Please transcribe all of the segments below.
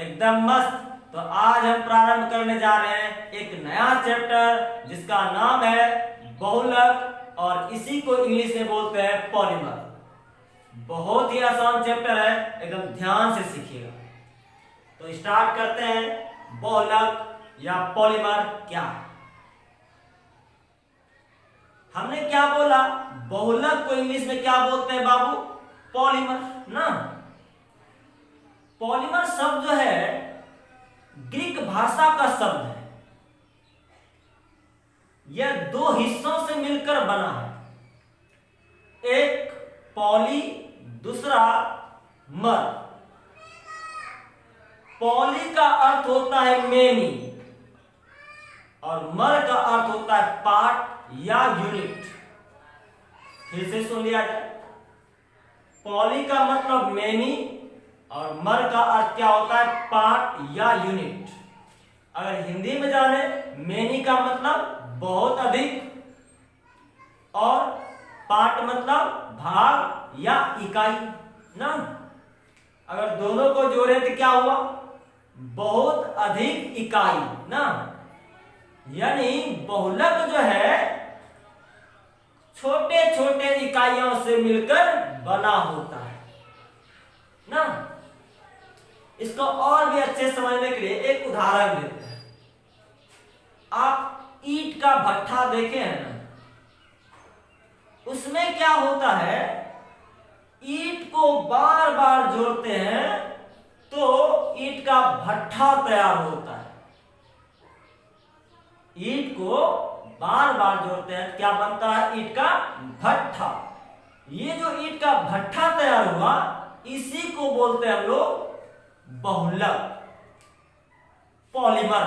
एकदम मस्त। तो आज हम प्रारंभ करने जा रहे हैं एक नया चैप्टर जिसका नाम है बहुलक और इसी को इंग्लिश में बोलते हैं पॉलीमर। बहुत ही आसान चैप्टर है, एकदम ध्यान से सीखिएगा। तो स्टार्ट करते हैं। बहुलक या पॉलीमर क्या है? हमने क्या बोला? बहुलक को इंग्लिश में क्या बोलते हैं बाबू? पॉलीमर ना। पॉलीमर शब्द जो है ग्रीक भाषा का शब्द है। यह दो हिस्सों से मिलकर बना है, एक पॉली दूसरा मर। पॉली का अर्थ होता है मेनी और मर का अर्थ होता है पार्ट या यूनिट। फिर से सुन लिया जाए। पॉली का मतलब मेनी और मर का अर्थ क्या होता है? पार्ट या यूनिट। अगर हिंदी में जाने, मेनी का मतलब बहुत अधिक और पार्ट मतलब भाग या इकाई ना। अगर दोनों को जोड़े तो क्या हुआ? बहुत अधिक इकाई ना। यानी बहुलक जो है छोटे छोटे इकाइयों से मिलकर बना होता है ना। इसको और भी अच्छे समझने के लिए एक उदाहरण देते हैं। आप ईंट का भट्ठा देखे हैं ना, उसमें क्या होता है? ईंट को बार बार जोड़ते हैं तो ईंट का भट्ठा तैयार होता है। ईंट को बार बार जोड़ते हैं, क्या बनता है? ईंट का भट्ठा। ये जो ईंट का भट्ठा तैयार हुआ, इसी को बोलते हैं हम लोग बहुलक, पॉलीमर।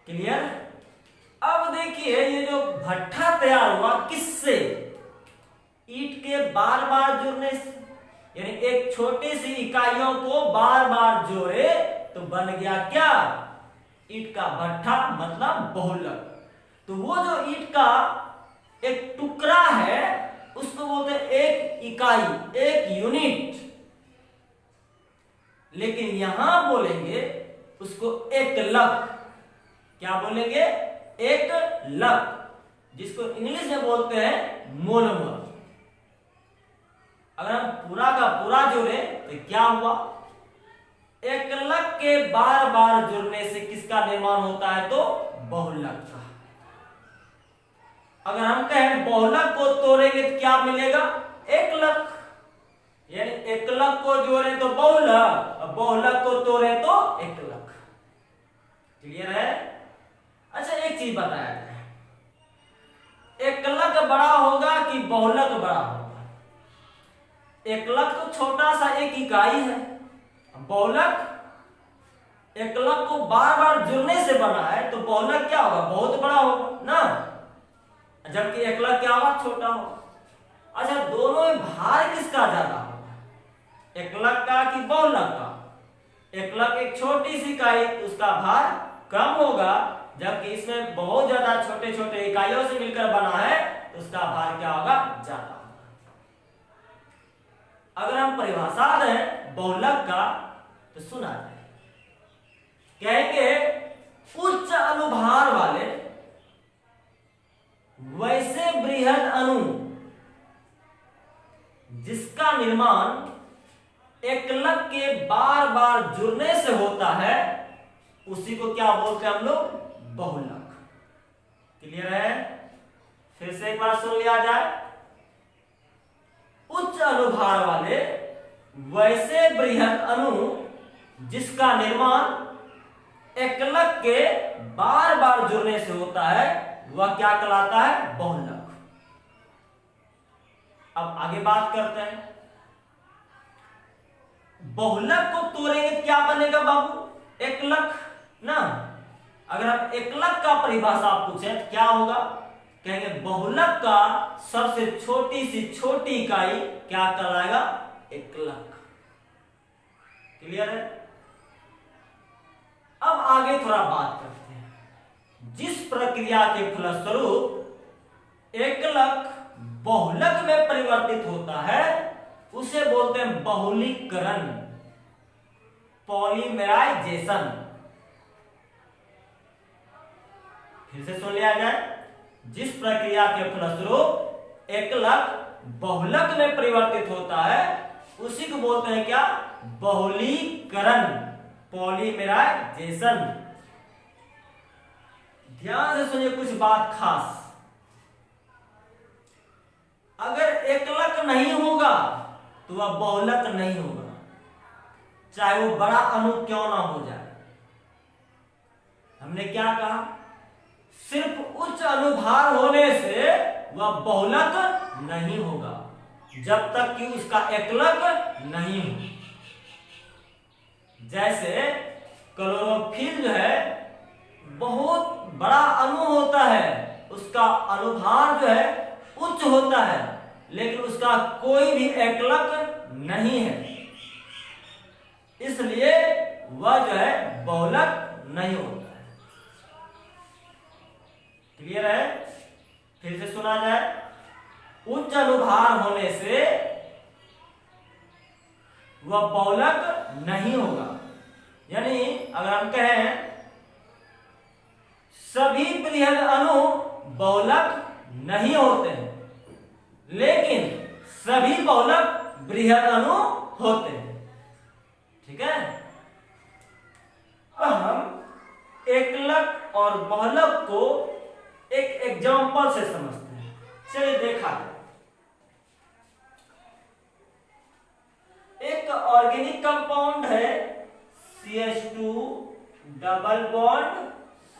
क्लियर? अब देखिए, ये जो भट्ठा तैयार हुआ किससे? ईंट के बार बार जुड़ने से। यानी एक छोटी सी इकाइयों को बार बार जोड़े तो बन गया क्या? ईंट का भट्ठा मतलब बहुलक। तो वो जो ईंट का एक टुकड़ा है उसको बोलते हैं एक इकाई, एक यूनिट। लेकिन यहां बोलेंगे उसको एक लक। क्या बोलेंगे? एक लक, जिसको इंग्लिश में बोलते हैं मोनोमर। अगर हम पूरा का पूरा जोड़े तो क्या हुआ? एक लक के बार बार जुड़ने से किसका निर्माण होता है? तो बहुलक का। अगर हम कहें बहुलक को तोड़ेंगे तो क्या मिलेगा? एक लक। यानी एक लक को जोड़े तो बहुलक और बहुलक को तोड़े तो एक लक। क्लियर है? अच्छा, एक चीज बताया जाए, एक लक बड़ा होगा कि बहुलक बड़ा होगा? एक लक तो छोटा सा एक इकाई है, बहुलक एक लक को बार बार जुड़ने से बना है, तो बहुलक क्या होगा? बहुत बड़ा होगा ना। जबकि एक लक क्या होगा? छोटा होगा। अच्छा, दोनों में भार किसका ज्यादा होगा? एक लक का कि बहुलक का? एक लक एक छोटी सी इकाई, तो उसका भार कम होगा, जबकि इसमें बहुत ज्यादा छोटे छोटे इकाइयों से मिलकर बना है तो उसका भार क्या होगा? ज्यादा होगा। अगर हम परिभाषा दें बहुलक का तो सुना जाए, कहेंगे उच्च अनुभार वाले वैसे बृहद अणु जिसका निर्माण एक लक के बार बार जुड़ने से होता है, उसी को क्या बोलते हैं हम लोग? बहुलक। क्लियर है? फिर से एक बार सुन लिया जाए। उच्च अनुभार वाले वैसे बृहद अणु जिसका निर्माण एक लक के बार बार जुड़ने से होता है, वह क्या कहलाता है? बहुलक। अब आगे बात करते हैं। बहुलक को तोड़ेंगे तो क्या बनेगा बाबू? एक लक ना। अगर हम एक लक का परिभाषा पूछे तो क्या होगा? कहेंगे बहुलक का सबसे छोटी सी छोटी इकाई क्या कहलाएगा? एक लक। क्लियर है? अब आगे थोड़ा बात करते हैं। जिस प्रक्रिया के फलस्वरूप एक लक बहुलक में परिवर्तित होता है उसे बोलते हैं बहुलीकरण। पॉलीमराइजेशन। फिर से सुन लिया जाए, जिस प्रक्रिया के फलस्वरूप एकलक बहुलक में परिवर्तित होता है उसी को बोलते हैं क्या? बहुलीकरण, पॉलीमराइजेशन। ध्यान से सुनिए कुछ बात खास। अगर एकलक नहीं होगा तो वह बहुलक नहीं होगा, चाहे वो बड़ा अणु क्यों ना हो जाए। हमने क्या कहा? सिर्फ उच्च अनुभार होने से वह बहुलक नहीं होगा जब तक कि उसका एकलक नहीं हो। जैसे क्लोरोफिल जो है बहुत बड़ा अणु होता है, उसका अनुभार जो है उच्च होता है, लेकिन उसका कोई भी एकलक नहीं है, इसलिए वह जो है बहुलक नहीं होता है। क्लियर है? फिर से सुना जाए, उच्च अनुभार होने से वह बहुलक नहीं होगा। यानी अगर हम कहें सभी बृहद अणु बहुलक नहीं होते हैं, लेकिन सभी बहुलक बृहद अणु होते हैं। ठीक है? अब हम एकलक और बहुलक को एक एग्जांपल से समझते हैं। चलिए देखा जाए। एक ऑर्गेनिक कंपाउंड है CH2 डबल बॉन्ड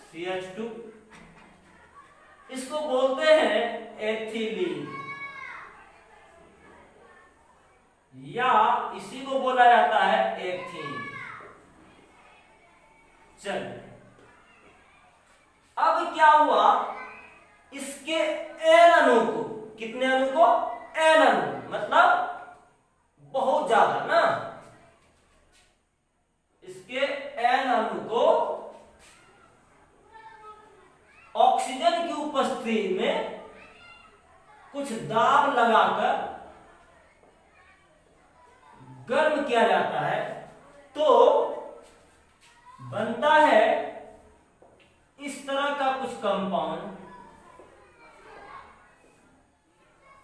CH2, इसको बोलते हैं एथिलीन, या इसी को बोला जाता है एथीन। चलिए, अब क्या हुआ? इसके एन अणु को, कितने अणु को? एन अणु, मतलब बहुत ज्यादा ना। इसके एन अणु को ऑक्सीजन की उपस्थिति में कुछ दाब लगाकर गर्म किया जाता है, तो बनता है इस तरह का कुछ कंपाउंड।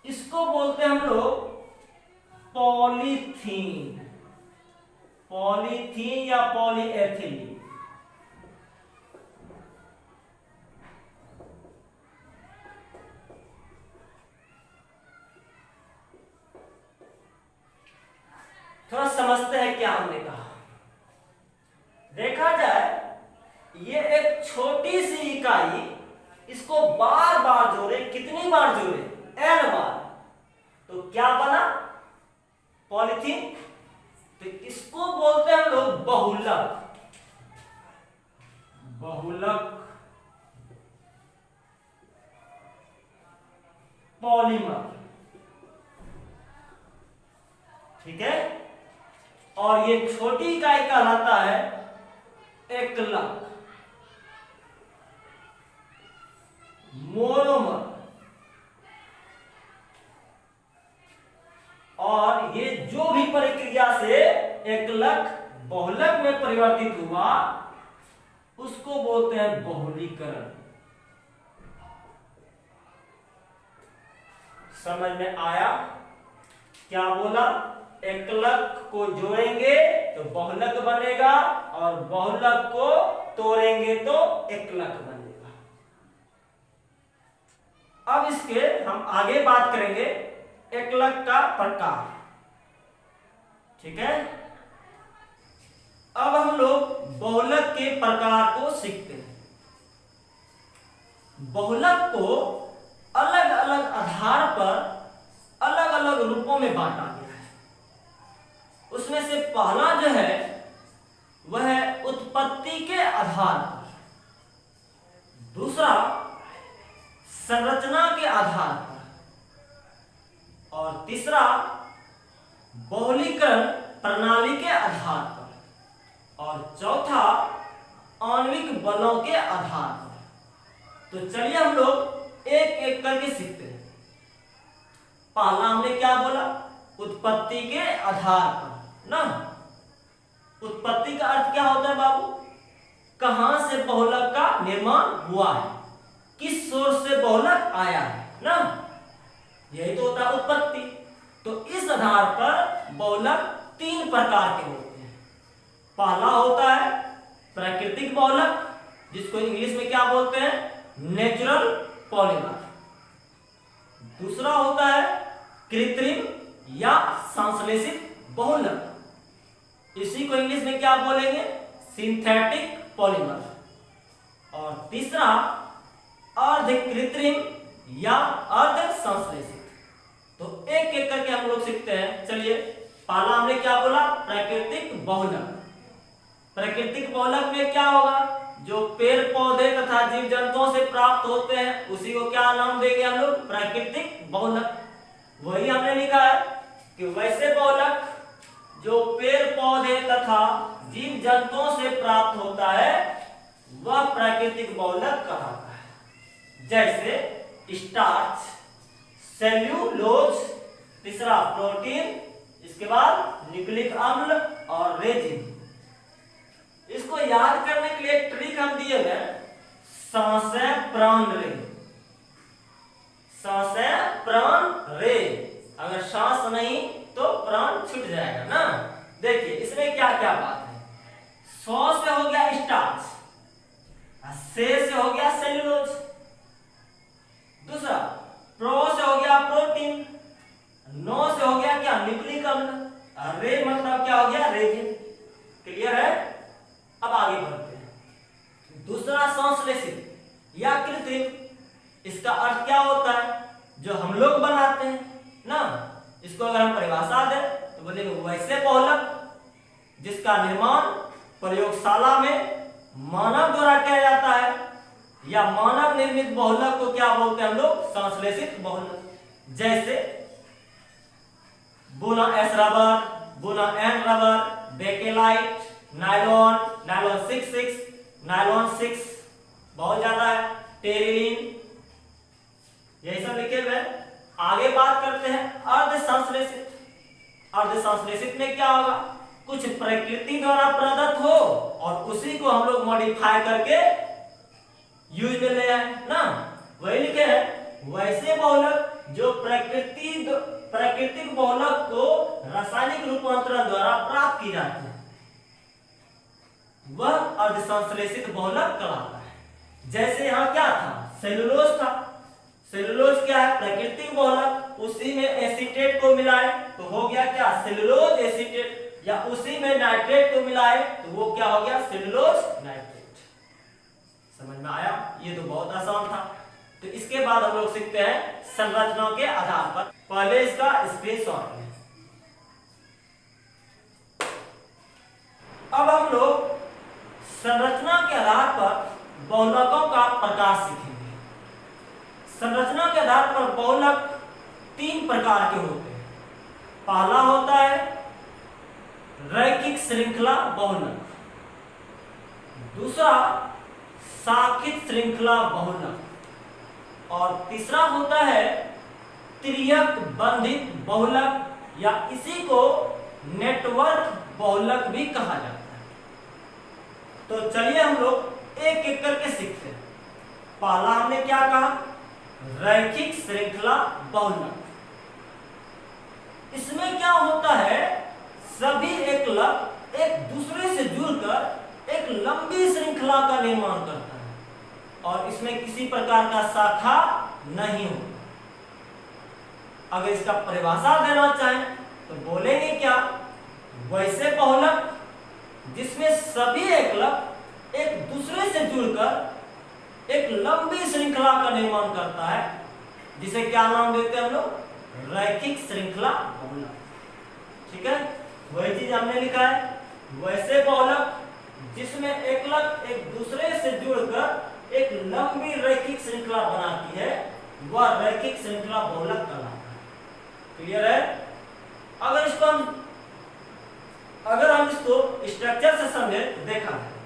इसको बोलते हैं हम लोग पॉलीथीन, पॉलीथीन या पॉलीएथिलीन। थोड़ा समझते हैं क्या हमने कहा। देखा जाए, ये एक छोटी सी इकाई, इसको बार बार जोड़े, कितनी बार जोड़े? n बार, तो क्या बना? पॉलीथीन। तो इसको बोलते हैं हम लोग बहुलक, बहुलक पॉलीमर। ठीक है? और ये छोटी इकाई कहलाता है एकलक, मोनोमर। और ये जो भी प्रक्रिया से एकलक बहुलक में परिवर्तित हुआ उसको बोलते हैं बहुलीकरण। समझ में आया? क्या बोला? एकलक को जोड़ेंगे तो बहुलक बनेगा, और बहुलक को तोड़ेंगे तो एकलक बनेगा। अब इसके हम आगे बात करेंगे एकलक का प्रकार। ठीक है? अब हम लोग बहुलक के प्रकार को सीखते हैं। बहुलक को अलग अलग आधार पर अलग अलग रूपों में बांटा गया है। उसमें से पहला जो है वह है उत्पत्ति के आधार पर, दूसरा संरचना के आधार पर, और तीसरा बहुलीकरण प्रणाली के आधार पर, और चौथा आणविक बलों के आधार पर। तो चलिए हम लोग एक एक करके सीखते हैं। पहला हमने क्या बोला? उत्पत्ति के आधार पर ना। उत्पत्ति अर्थ क्या होता है बाबू? कहां से बहुलक का निर्माण हुआ है, किस सोर्स से बहुलक आया है ना, यही तो होता है उत्पत्ति। तो इस आधार पर बहुलक 3 प्रकार के होते हैं। पहला होता है प्राकृतिक बहुलक, जिसको इंग्लिश में क्या बोलते हैं? Natural polymer. दूसरा होता है कृत्रिम या संश्लेषित बहुलक, इसी को इंग्लिश में क्या बोलेंगे? Synthetic polymer. और तीसरा अर्ध कृत्रिम या अर्ध संश्लेषित। तो एक एक करके हम लोग सीखते हैं। चलिए, पहला हमने क्या बोला? प्राकृतिक बहुलक। प्राकृतिक बहुलक में क्या होगा? जो पेड़ पौधे तथा जीव जंतुओं से प्राप्त होते हैं उसी को क्या नाम देंगे हम लोग? प्राकृतिक बहुलक। वही हमने लिखा है कि वैसे बहुलक जो पेड़ पौधे तथा जीव जंतुओं से प्राप्त होता है वह प्राकृतिक बहुलक कहलाता है। जैसे स्टार्च, सेल्यूलोज, तीसरा प्रोटीन, इसके बाद न्यूक्लिक अम्ल और रेजिन। इसको याद करने के लिए एक ट्रिक हम दिए हैं, सांसे प्राण रे। सांसे प्राण रे, अगर सांस नहीं तो प्राण छूट जाएगा ना। देखिए इसमें क्या क्या बात है। सौ से हो गया स्टार्च, से हो गया सेल्यूलोज, दूसरा प्रो से हो गया प्रोटीन, नो से हो गया क्या? न्यूक्लिक अम्ल, रे मतलब क्या हो गया? रेजिन। क्लियर है? अब आगे बढ़ते हैं। दूसरा संश्लेषित या कृत्रिम, इसका अर्थ क्या होता है? जो हम लोग बनाते हैं ना, इसको अगर हम परिभाषा दें तो बोलेंगे वैसे बहुलक जिसका निर्माण प्रयोगशाला में मानव द्वारा किया जाता है, या मानव निर्मित बहुलक को क्या बोलते हैं हम लोग? संश्लेषित बहुलक। जैसे Buna S rubber, Buna N rubber, Bakelite, nylon, nylon 66, nylon 6 बहुत ज्यादा है, टेरिलीन, यही सब लिखे हुए हैं। आगे बात करते हैं अर्ध संश्लेषित। अर्ध संश्लेषित में क्या होगा? कुछ प्रकृति द्वारा प्रदत्त हो और उसी को हम लोग मॉडिफाई करके यूज में ले आए ना, वही लिखे हैं। वैसे बहुलक जो प्राकृतिक बहुलक को रासायनिक रूपांतरण द्वारा प्राप्त की जाती है वह अर्ध संश्लेषित बहुलक कहलाता है। जैसे यहाँ क्या था? सेलुलोज था। सेलुलोज क्या है? प्राकृतिक बहुलक, उसी में एसीटेट को मिलाए तो हो गया क्या? सेलुलोज एसीटेट, या उसी में नाइट्रेट को मिलाए तो वो क्या हो गया? Cellulose nitrate. समझ में आया? ये तो बहुत आसान था। तो इसके बाद हम लोग सीखते हैं संरचनाओं के आधार पर। पहले इसका स्क्रीनशॉट लें। अब हम लोग संरचना के आधार पर बहुलकों का प्रकार सीखेंगे। संरचना के आधार पर बहुलक 3 प्रकार के होते हैं। पहला होता है रैखिक श्रृंखला बहुलक, दूसरा शाखित श्रृंखला बहुलक, और तीसरा होता है त्रियक बंधित बहुलक, या इसी को नेटवर्क बहुलक भी कहा जाता है। तो चलिए हम लोग एक एक करके सीखते हैं। पहला हमने क्या कहा? रैखिक श्रृंखला बहुलक। इसमें क्या होता है? सभी एकलक एक दूसरे से जुड़कर एक लंबी श्रृंखला का निर्माण करता है और इसमें किसी प्रकार का शाखा नहीं होता। अगर इसका परिभाषा देना चाहें तो बोलेंगे क्या? वैसे बहुलक जिसमें सभी एकलक एक दूसरे से जुड़कर एक लंबी श्रृंखला का निर्माण करता है, जिसे क्या नाम देते हैं हम लोग? रैखिक श्रृंखला बहुलक। ठीक है, वही चीज हमने लिखा है। वैसे बहुलक जिसमें एकलक एक दूसरे से जुड़कर एक लंबी रैखिक श्रृंखला बनाती है वह रैखिक श्रृंखला बहुलक कहलाता है। क्लियर है? अगर हम इसको स्ट्रक्चर से समझे तो देखा है,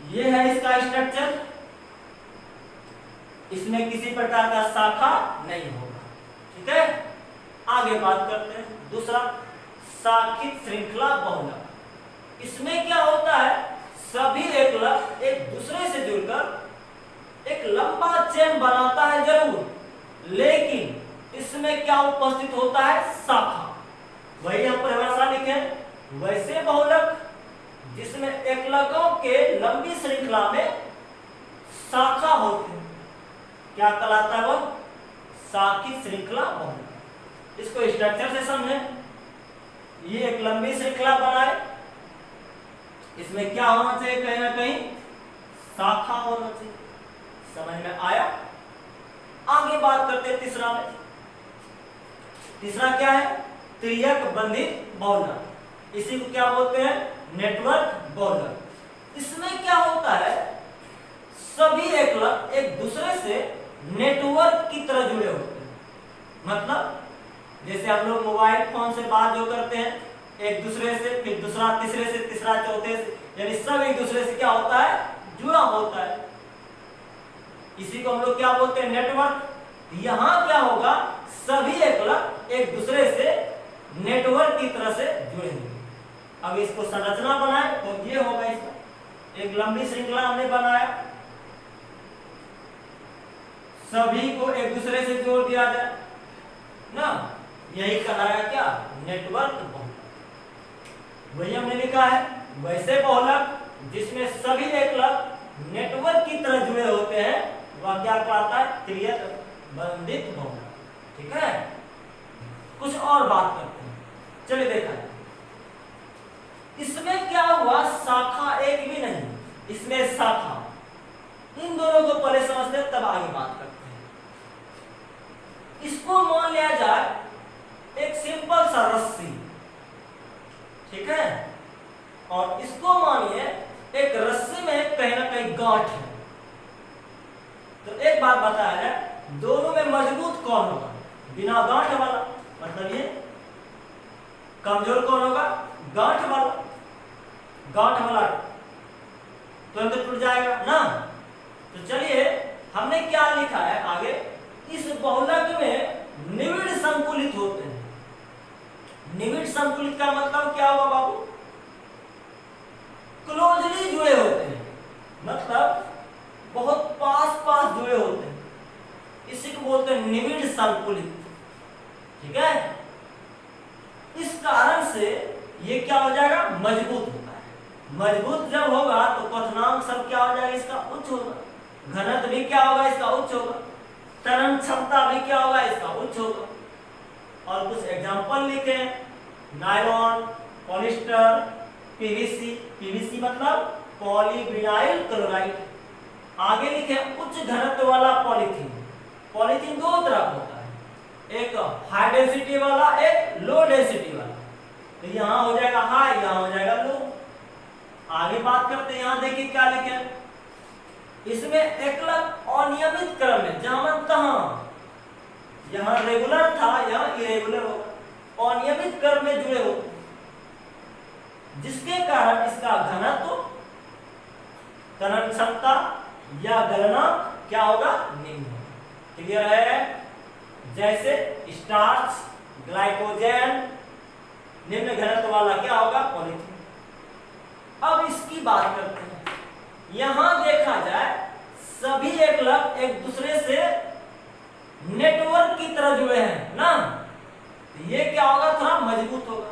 ये है इसका स्ट्रक्चर, इसमें किसी प्रकार का शाखा नहीं होगा। ठीक है, आगे बात करते हैं। दूसरा शाखित श्रृंखला बहुलक। इसमें क्या होता है, सभी एकलक एक दूसरे से जुड़कर एक लंबा चेन बनाता है जरूर, लेकिन इसमें क्या उपस्थित होता है, शाखा। वही हम परिभाषा लिखे, वैसे बहुलक जिसमें एकलकों के लंबी श्रृंखला में शाखा होती है, क्या कहलाता है वो, शाखित श्रृंखला बहुलक। इसको स्ट्रक्चर से समझें। ये एक लंबी श्रृंखला बनाए, इसमें क्या होना चाहिए, कहीं ना कहीं शाखा होना चाहिए। समझ में आया। आगे बात करते हैं तीसरा में। तीसरा क्या है, त्रियक बंधित बहुलक। इसी को क्या बोलते हैं, नेटवर्क बहुलक। इसमें क्या होता है, सभी एकलक एक दूसरे से नेटवर्क की तरह जुड़े होते हैं। मतलब जैसे हम लोग मोबाइल फोन से बात जो करते हैं एक दूसरे से, फिर दूसरा तीसरे से, तीसरा चौथे से, यानी सब एक दूसरे से क्या होता है, जुड़ा होता है। इसी को हम लोग क्या बोलते हैं, नेटवर्क। यहां क्या होगा, सभी एकलक एक दूसरे से नेटवर्क की तरह से जुड़ेंगे। अब इसको संरचना बनाए तो ये होगा, इसका एक लंबी श्रृंखला हमने बनाया, सभी को एक दूसरे से जोड़ दिया जाए ना, यही कहलाएगा क्या, नेटवर्क बहुलक। वही हमने लिखा है, वैसे बहुलक जिसमें सभी एकलक नेटवर्क की तरह जुड़े होते हैं वह क्या कहलाता है, त्रियक बंधित बहुलक। ठीक है, कुछ और बात करते हैं, चलिए देखा है। इसमें क्या हुआ, शाखा एक भी नहीं, इसमें शाखा। इन दोनों को पहले समझते हैं तब आगे बात करते हैं। इसको मान लिया जाए एक सिंपल सा रस्सी, ठीक है, और इसको मानिए एक रस्सी में कहीं ना कहीं गांठ है। तो एक बात बताया जाए, दोनों में मजबूत कौन होगा, बिना गांठ वाला, मतलब ये कमजोर कौन होगा, गांठ वाला। गांठ वाला तुरंत टूट जाएगा ना। तो चलिए हमने क्या लिखा है आगे, इस बहुलक में निविड़ संकुलित होते हैं। निविड़ संकुलित का मतलब क्या होगा बाबू, क्लोजली जुड़े होते हैं, मतलब बहुत पास पास जुड़े होते हैं, इसी को बोलते हैं निविड़ संकुलित। ठीक है, इस कारण से ये क्या हो जाएगा, मजबूत होता है। मजबूत जब होगा तो क्वथनांक सब क्या हो जाएगा, इसका उच्च होगा, घनत्व भी क्या होगा, इसका उच्च होगा, त्वरण क्षमता भी क्या होगा, इसका उच्च होगा। और कुछ एग्जांपल लिखे, नायलॉन, पॉलिस्टर, पीवीसी। पीवीसी मतलब पॉलीविनाइल क्लोराइड। आगे लिखे उच्च घनत्व वाला पॉलीथीन। पॉलीथीन दो तरह का होता है, एक हाई डेंसिटी वाला, एक लो डेंसिटी वाला। तो यहाँ हो जाएगा हाई, यहाँ हो जाएगा लो। आगे बात करते हैं, यहाँ देखिए क्या लिखे, इसमें एकलक अनियमित क्रम में, जहां तहां, यहाँ रेगुलर था यहाँ इरेगुलर होगा, अनियमित क्रम में जुड़े होते हैं, जिसके कारण इसका घनत्व, त्वरण क्षमता या गलनांक क्या होगा, निम्न होगा। क्लियर है। जैसे स्टार्च, ग्लाइकोजन, निम्न घनत्व वाला क्या होगा, पॉलीथीन। अब इसकी बात करते हैं, यहां देखा जाए सभी एकलक एक दूसरे से नेटवर्क की तरह जुड़े हैं ना, ये क्या होगा, थोड़ा मजबूत होगा,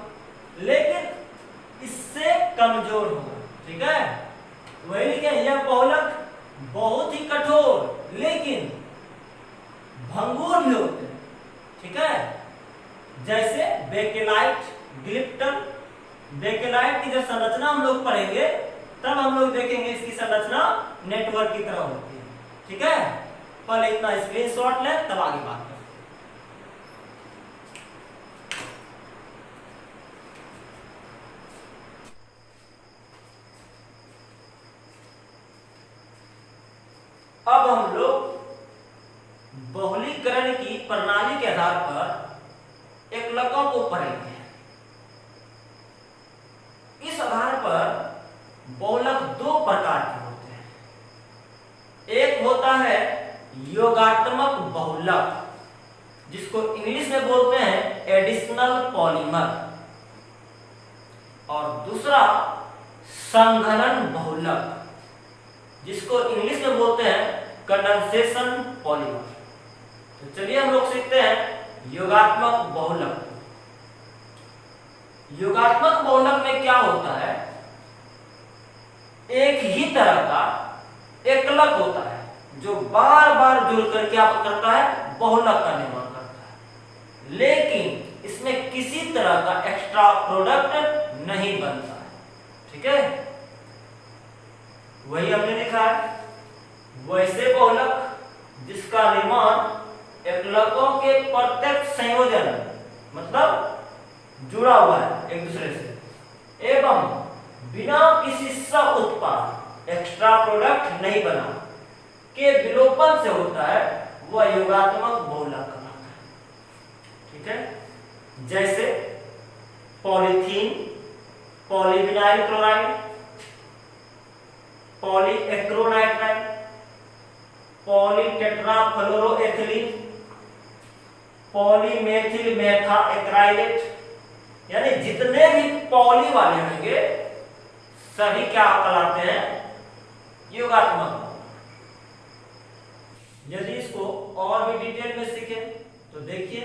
लेकिन इससे कमजोर होगा। ठीक है, वही लिखे, यह बहुलक बहुत ही कठोर लेकिन भंगुर भी होते हैं। ठीक है, जैसे बेकेलाइट, ग्लिप्टन। बेकेलाइट की जब संरचना हम लोग पढ़ेंगे तब हम लोग देखेंगे इसकी संरचना नेटवर्क की तरह होती है। ठीक है, पहले इतना स्क्रीनशॉट ले तब आगे बात करें। अब हम लोग बहुलीकरण की प्रणाली के आधार पर एकलकों को पढ़ेंगे। इस आधार पर बहुलक दो प्रकार के होते हैं। एक होता है योगात्मक बहुलक, जिसको इंग्लिश में बोलते हैं एडिशनल पॉलीमर। और दूसरा संघनन बहुलक, जिसको इंग्लिश में बोलते हैं कंडेंसेशन पॉलीमर। तो चलिए हम लोग सीखते हैं योगात्मक बहुलक। योगात्मक बहुलक में क्या होता है, एक ही तरह का एकलक होता है जो बार बार जुड़ कर क्या करता है, बहुलक का निर्माण करता है, लेकिन इसमें किसी तरह का एक्स्ट्रा प्रोडक्ट नहीं बनता है। ठीक है, वही हमने लिखा है वैसे बहुलक जिसका निर्माण एकलकों के प्रत्यक्ष संयोजन मतलब जुड़ा हुआ है एक दूसरे से एवं बिना किसी सह उत्पाद एक्स्ट्रा प्रोडक्ट नहीं बना के विलोपन से होता है, वह योगात्मक बहुलक कहलाता है। ठीक है, जैसे पॉलीथीन, पॉलीविनाइल क्लोराइड, पॉलीएक्रोनाइट्राइड, पॉलीटेट्राफ्लोरोएथिलीन, पॉलीमेथिल मेथाएक्राइलेट, यानी जितने भी पॉली वाले होंगे सभी क्या कहलाते हैं, योगात्मक। यदि इसको और भी डिटेल में सीखें तो देखिए,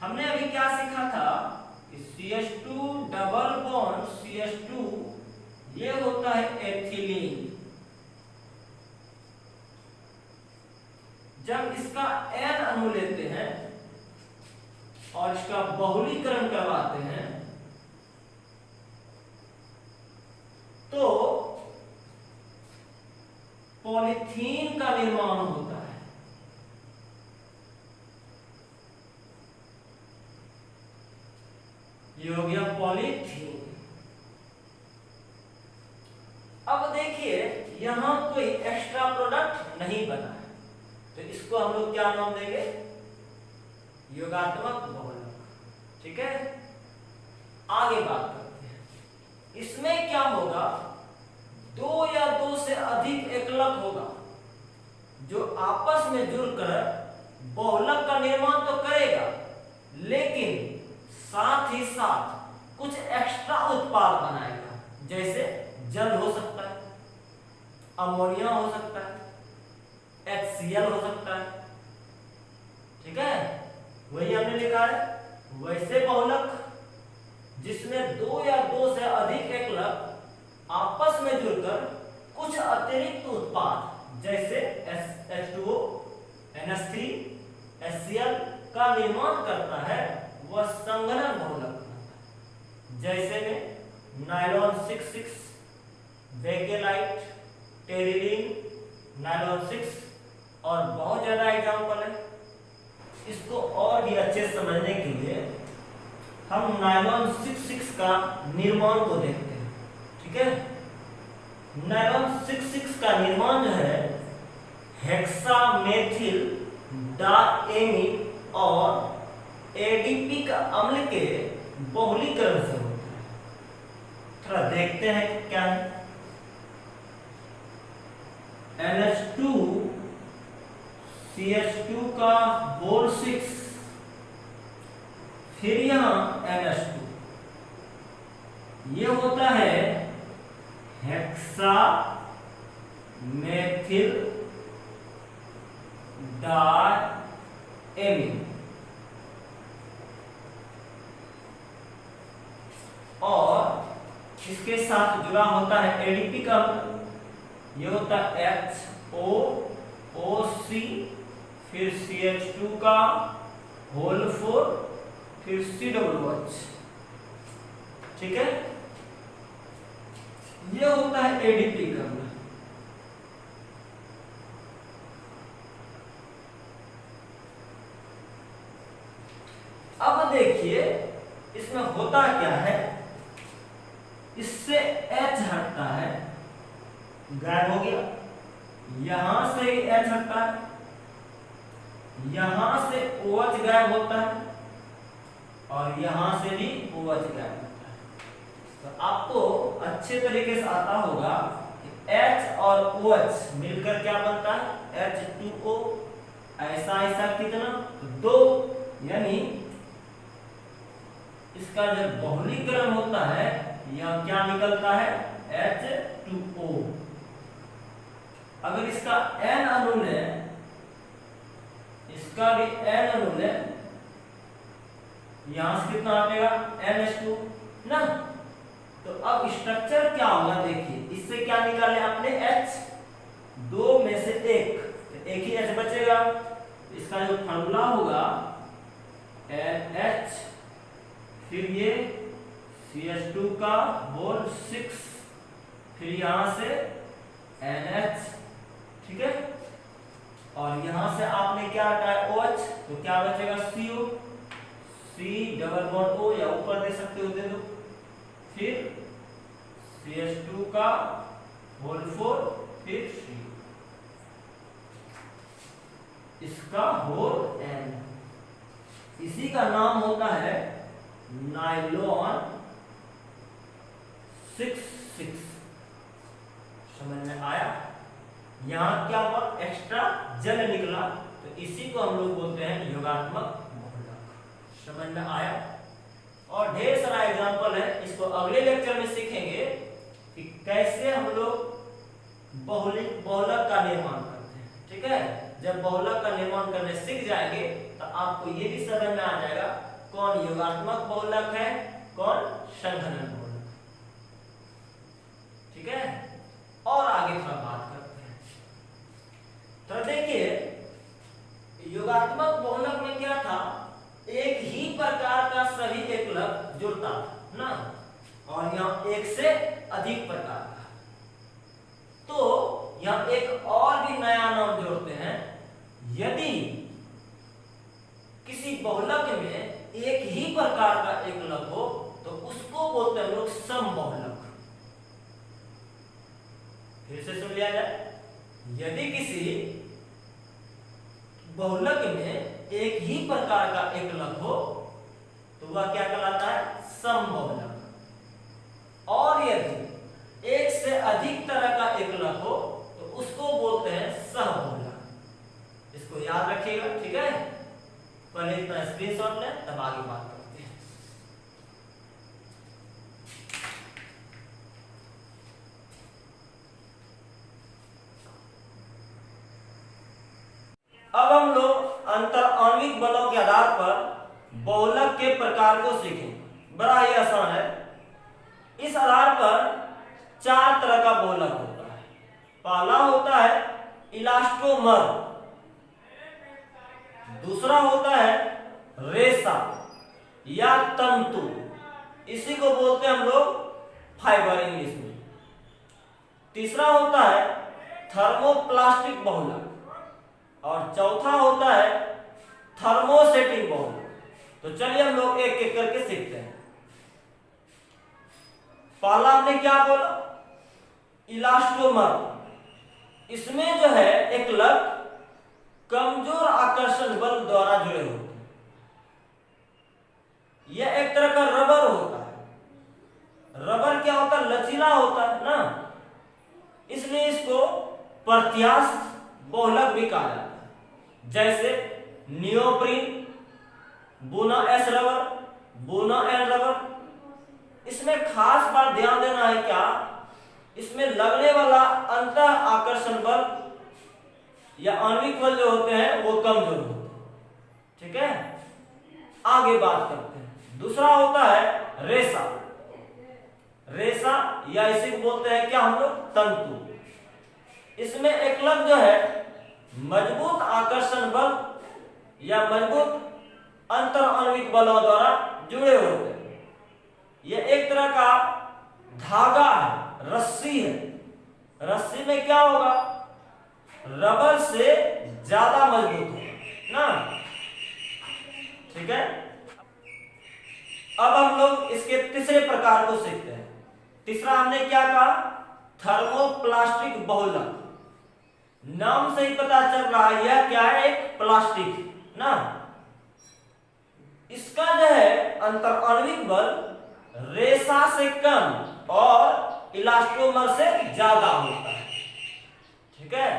हमने अभी क्या सीखा था कि CH2 डबल बॉन्ड CH2 ये होता है एथिलीन। जब इसका N अणु लेते हैं और इसका बहुलीकरण करवाते हैं तो पॉलीथीन का निर्माण होता है। ये हो गया पॉलीथीन। अब देखिए यहां कोई एक्स्ट्रा प्रोडक्ट नहीं बना है, तो इसको हम लोग क्या नाम देंगे, योगात्मक बहुलक। ठीक है, आगे बात करते हैं। इसमें क्या होगा, दो या दो से अधिक एकलक होगा जो आपस में जुड़कर बहुलक का निर्माण तो करेगा, लेकिन साथ ही साथ कुछ एक्स्ट्रा उत्पाद बनाएगा। जैसे जल हो सकता है, अमोनिया हो सकता है, HCl हो सकता है। ठीक है, वही हमने लिखा है वैसे बहुलक जिसमें दो या दो से अधिक एकलक आपस में जुड़कर कुछ अतिरिक्त उत्पाद जैसे H2O, NH3, HCl का निर्माण करता है, वह संघनन बहुलक कहलाता है। जैसे में नायलॉन 66, बेकेलाइट, टेरिलीन, नायलॉन 6 और बहुत ज्यादा एग्जाम्पल है। इसको और भी अच्छे समझने के लिए हम नायलॉन 66 का निर्माण को देखते हैं। ठीक है, नायलॉन 66 का निर्माण जो है हेक्सामेथिल डाएमीन और एडीपी का अम्ल के बहुलीकरण से होता है। थोड़ा देखते हैं क्या है। NH2 CH2 का होल 6, फिर यहां NH2, ये होता है हेक्सा मेथिल डाएमीन और इसके साथ जुड़ा होता है एडीपी का, ये होता है HOOC, फिर CH2 का होल 4, फिर COOH। ठीक है, ये होता है एडीपी का। अब देखिए इसमें होता क्या है, इससे H हटता है, गायब हो गया, यहां से H हटता है, यहां से OH गायब होता है और यहां से भी OH गायब होता है। तो आपको अच्छे तरीके से आता होगा कि H और OH मिलकर क्या बनता है, H2O। ऐसा ऐसा कितना, तो 2, यानी इसका जब बहुलीकरण होता है यह क्या निकलता है, H2O। अगर इसका N अणु है, इसका भी N अणु है, यहां से कितना हटेगा, NH2 ना। तो अब स्ट्रक्चर क्या होगा, देखिए इससे क्या निकाले आपने, H, दो में से एक ही H बचेगा। इसका जो फॉर्मूला होगा NH, फिर ये CH2 का होल 6, फिर यहां से NH, ठीक है। और यहां से आपने क्या हटाया, OH, तो क्या बचेगा, CO, C double bond O, या ऊपर दे सकते हो, दे दो, फिर CH2 का होल 4, फिर C, इसका होल N। इसी का नाम होता है नाइलॉन 6। समझ में आया। यहां क्या हुआ, एक्स्ट्रा जल निकला, तो इसी को हम लोग बोलते हैं योगात्मक बहुलक। समझ में आया। और ढेर सारा एग्जांपल है, इसको अगले लेक्चर में सीखेंगे कि कैसे हम लोग बहुलक का निर्माण करते हैं, ठीक है। जब बहुलक का निर्माण करने सीख जाएंगे तो आपको ये भी समझ में आ जाएगा कौन योगात्मक बहुलक है, कौन संघनन बहुलक, ठीक है। और आगे थोड़ा बात करते हैं। तो देखिए योगात्मक बहुलक में क्या था, एक ही प्रकार का सभी एकलक जुड़ता था ना, और यहाँ एक से अधिक प्रकार का। तो यहाँ एक और भी नया नाम जोड़ते हैं, यदि किसी बहुलक में एक ही प्रकार का एकलक हो तो उसको बोलते हैं लोग समबहुलक। फिर से सुन लिया जाए, यदि किसी बहुलक में एक ही प्रकार का एकलक हो तो वह क्या कहलाता है, समबहुलक। और यदि एक से अधिक तरह का एकलक हो तो उसको बोलते हैं सहबहुलक। इसको याद रखिएगा, ठीक है। पहले इतना स्क्रीनशॉट लें, तब आगे बात करते हैं। अब हम लोग अंतर आणविक बलों के आधार पर बहुलक के प्रकार को सीखेंगे। बड़ा ही आसान है। इस आधार पर 4 तरह का बहुलक होता है। पहला होता है इलास्टोमर, दूसरा होता है रेशा या तंतु, इसी को बोलते हैं हम लोग फाइबर इंग्लिश में। तीसरा होता है थर्मोप्लास्टिक बहुलक, और चौथा होता है थर्मोसेटिंग बहुलक। तो चलिए हम लोग एक एक करके सीखते हैं। पहला हमने क्या बोला, इलास्टोमर। इसमें जो है एकलक कमजोर आकर्षण बल द्वारा जुड़े होते हैं। यह एक तरह का रबर होता है। रबर क्या होता है, लचीला होता है ना, इसलिए इसको प्रत्यास्थ बहुलक भी कहा जाता है। जैसे नियोप्रीन, बुना एस रबर, बुना एन रबर। इसमें खास बात ध्यान देना है क्या, इसमें लगने वाला अंत आकर्षण बल या आणविक बल जो होते हैं वो कमजोर होते हैं, ठीक है। आगे बात करते हैं। दूसरा होता है रेशा। रेशा या इसे बोलते हैं क्या हम लोग, तंतु। इसमें एकलक जो है मजबूत आकर्षण बल या मजबूत अंतर आणविक बलों द्वारा जुड़े होते हैं। यह एक तरह का धागा है, रस्सी है। रस्सी में क्या होगा, रबर से ज्यादा मजबूत होगा ना, ठीक है। अब हम लोग इसके तीसरे प्रकार को सीखते हैं। तीसरा हमने क्या कहा, थर्मोप्लास्टिक बहुलक। नाम से ही पता चल रहा है यह क्या है, एक प्लास्टिक ना। इसका जो है अंतर आणविक बल रेशा से कम और इलास्टोमर से ज्यादा होता है, ठीक है।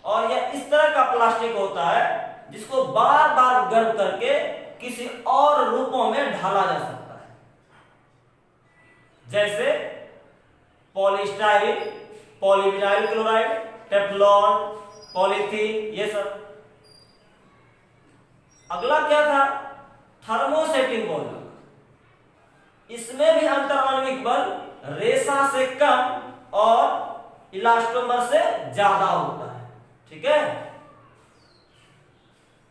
और यह इस तरह का प्लास्टिक होता है जिसको बार बार गर्म करके किसी और रूपों में ढाला जा सकता है। जैसे polystyrene, polyvinyl chloride, Teflon, polythene, ये सब। अगला क्या था? Thermosetting bond. इसमें भी अंतराण्विक बल रेशा से कम और इलास्टोमर से ज्यादा होता है। ठीक है,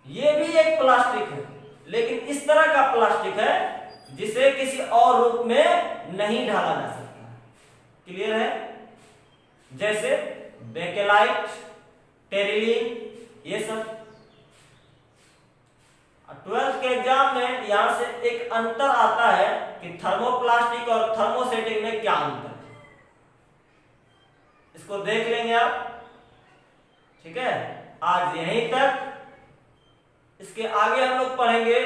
ये भी एक प्लास्टिक है, लेकिन इस तरह का प्लास्टिक है जिसे किसी और रूप में नहीं ढाला जा सकता। क्लियर है? जैसे बेकेलाइट, टेरिलीन, ये सब। 12th के एग्जाम में यहां से एक अंतर आता है कि थर्मोप्लास्टिक और थर्मोसेटिंग में क्या अंतर है, इसको देख लेंगे आप। ठीक है, आज यहीं तक। इसके आगे हम लोग पढ़ेंगे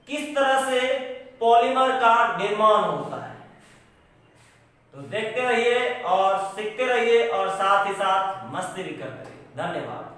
किस तरह से पॉलीमर का निर्माण होता है। तो देखते रहिए और सीखते रहिए और साथ ही साथ मस्ती भी करते रहिए। धन्यवाद।